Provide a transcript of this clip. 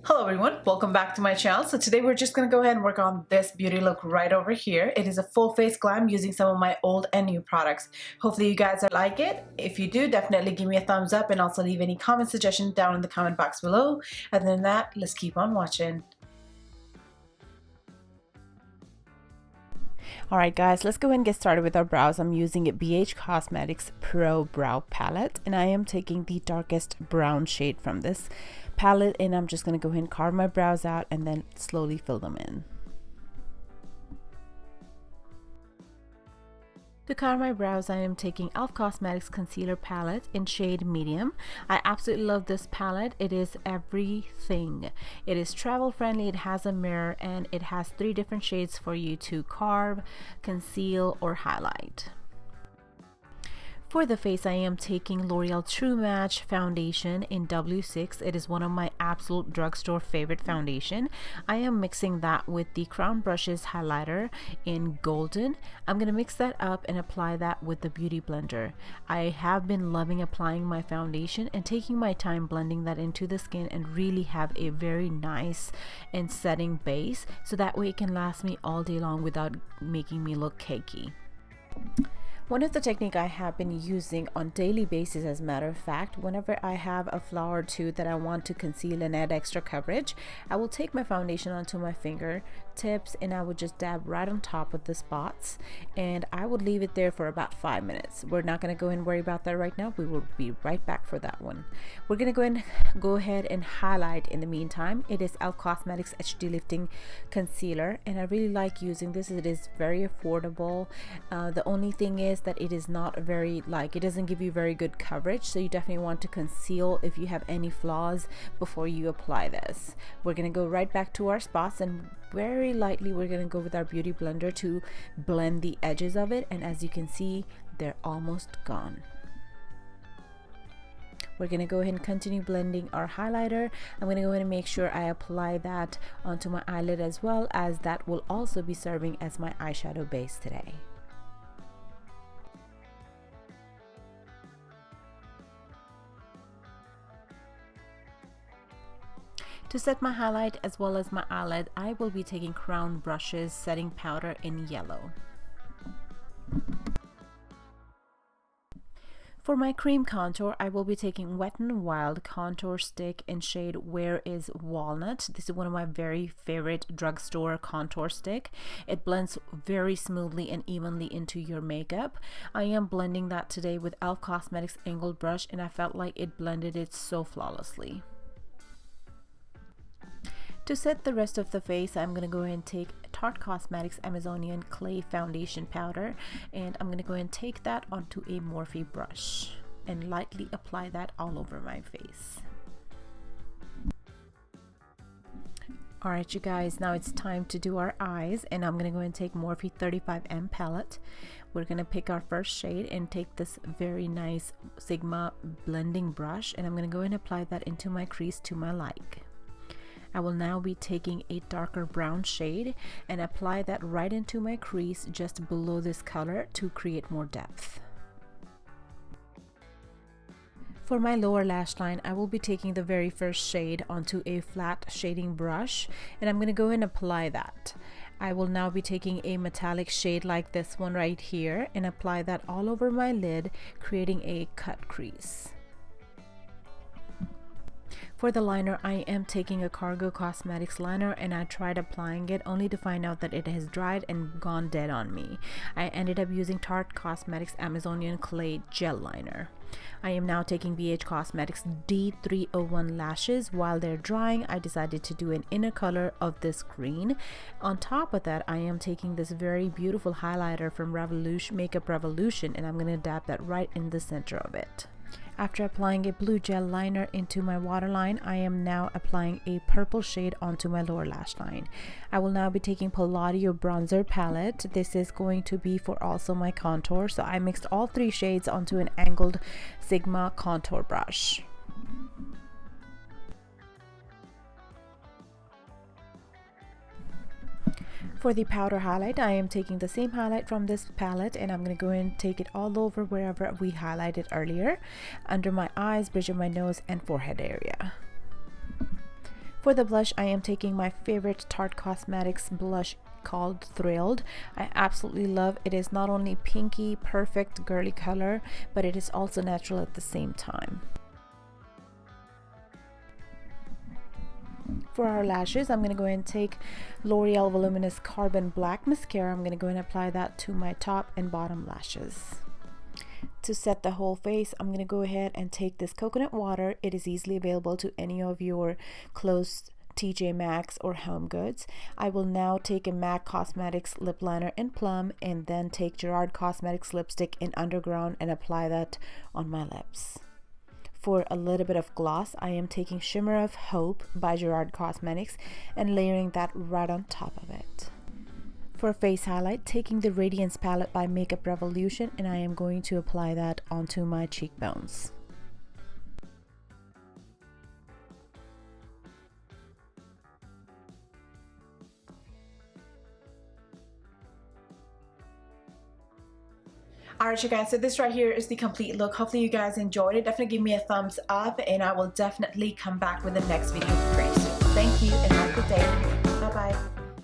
Hello everyone, welcome back to my channel. So today we're just going to go ahead and work on this beauty look right over here. It is a full face glam using some of my old and new products. Hopefully you guys like it. If you do, definitely give me a thumbs up and also leave any comment suggestions down in the comment box below. Other than that, let's keep on watching. Alright guys, let's go ahead and get started with our brows. I'm using a BH Cosmetics Pro Brow Palette and I am taking the darkest brown shade from this palette and I'm just going to go ahead and carve my brows out and then slowly fill them in. To color my brows, I am taking e.l.f. Cosmetics Concealer Palette in shade Medium. I absolutely love this palette. It is everything. It is travel friendly, it has a mirror, and it has 3 different shades for you to carve, conceal, or highlight. For the face, I am taking L'Oreal True Match Foundation in W6. It is one of my absolute drugstore favorite foundation. I am mixing that with the Crown Brushes highlighter in Golden. I'm going to mix that up and apply that with the Beauty Blender. I have been loving applying my foundation and taking my time blending that into the skin and really have a very nice and setting base so that way it can last me all day long without making me look cakey. One of the technique I have been using on daily basis, as a matter of fact, whenever I have a flaw or two that I want to conceal and add extra coverage, I will take my foundation onto my fingertips and I would just dab right on top of the spots and I would leave it there for about 5 minutes. We're not going to go and worry about that right now. We will be right back for that one. We're going to go ahead and highlight in the meantime. It is e.l.f. Cosmetics HD Lifting Concealer and I really like using this. It is very affordable. The only thing is that it is not very it doesn't give you very good coverage, so you definitely want to conceal if you have any flaws before you apply this. We're going to go right back to our spots and very lightly we're going to go with our Beauty Blender to blend the edges of it, and as you can see, they're almost gone. We're going to go ahead and continue blending our highlighter. I'm going to go ahead and make sure I apply that onto my eyelid as well, as that will also be serving as my eyeshadow base today. To set my highlight as well as my eyelid, I will be taking Crown Brushes Setting Powder in Yellow. For my cream contour, I will be taking Wet n Wild Contour Stick in shade Where is Walnut. This is one of my very favorite drugstore contour stick. It blends very smoothly and evenly into your makeup. I am blending that today with e.l.f. Cosmetics Angled Brush and I felt like it blended it so flawlessly. To set the rest of the face, I'm going to go ahead and take Tarte Cosmetics Amazonian Clay Foundation Powder and I'm going to go ahead and take that onto a Morphe brush and lightly apply that all over my face. Alright you guys, now it's time to do our eyes and I'm going to go ahead and take Morphe 35M palette. We're going to pick our first shade and take this very nice Sigma blending brush and I'm going to go ahead and apply that into my crease to my like. I will now be taking a darker brown shade and apply that right into my crease just below this color to create more depth. For my lower lash line, I will be taking the very first shade onto a flat shading brush and I'm going to go and apply that. I will now be taking a metallic shade like this one right here and apply that all over my lid, creating a cut crease. For the liner, I am taking a Cargo Cosmetics liner and I tried applying it only to find out that it has dried and gone dead on me. I ended up using Tarte Cosmetics Amazonian Clay Gel Liner. I am now taking BH Cosmetics D301 lashes. While they're drying, I decided to do an inner color of this green. On top of that, I am taking this very beautiful highlighter from Makeup Revolution and I'm going to dab that right in the center of it. After applying a blue gel liner into my waterline, I am now applying a purple shade onto my lower lash line. I will now be taking Palladio Bronzer Palette. This is going to be for also my contour, so I mixed all 3 shades onto an angled Sigma contour brush. For the powder highlight, I am taking the same highlight from this palette and I'm going to go and take it all over wherever we highlighted earlier, under my eyes, bridge of my nose and forehead area. For the blush, I am taking my favorite Tarte Cosmetics blush called Thrilled. I absolutely love it. It is not only pinky, perfect girly color, but it is also natural at the same time. For our lashes, I'm going to go ahead and take L'Oreal Voluminous Carbon Black Mascara. I'm going to go ahead and apply that to my top and bottom lashes. To set the whole face, I'm going to go ahead and take this coconut water. It is easily available to any of your close TJ Maxx or Home Goods. I will now take a MAC Cosmetics lip liner in Plum, and then take Gerard Cosmetics lipstick in Underground and apply that on my lips. For a little bit of gloss, I am taking Shimmer of Hope by Gerard Cosmetics and layering that right on top of it. For face highlight, taking the Radiance palette by Makeup Revolution, and I am going to apply that onto my cheekbones. Alright you guys, so this right here is the complete look. Hopefully you guys enjoyed it. Definitely give me a thumbs up, and I will definitely come back with the next video pretty soon. Thank you and have a good day. Bye bye.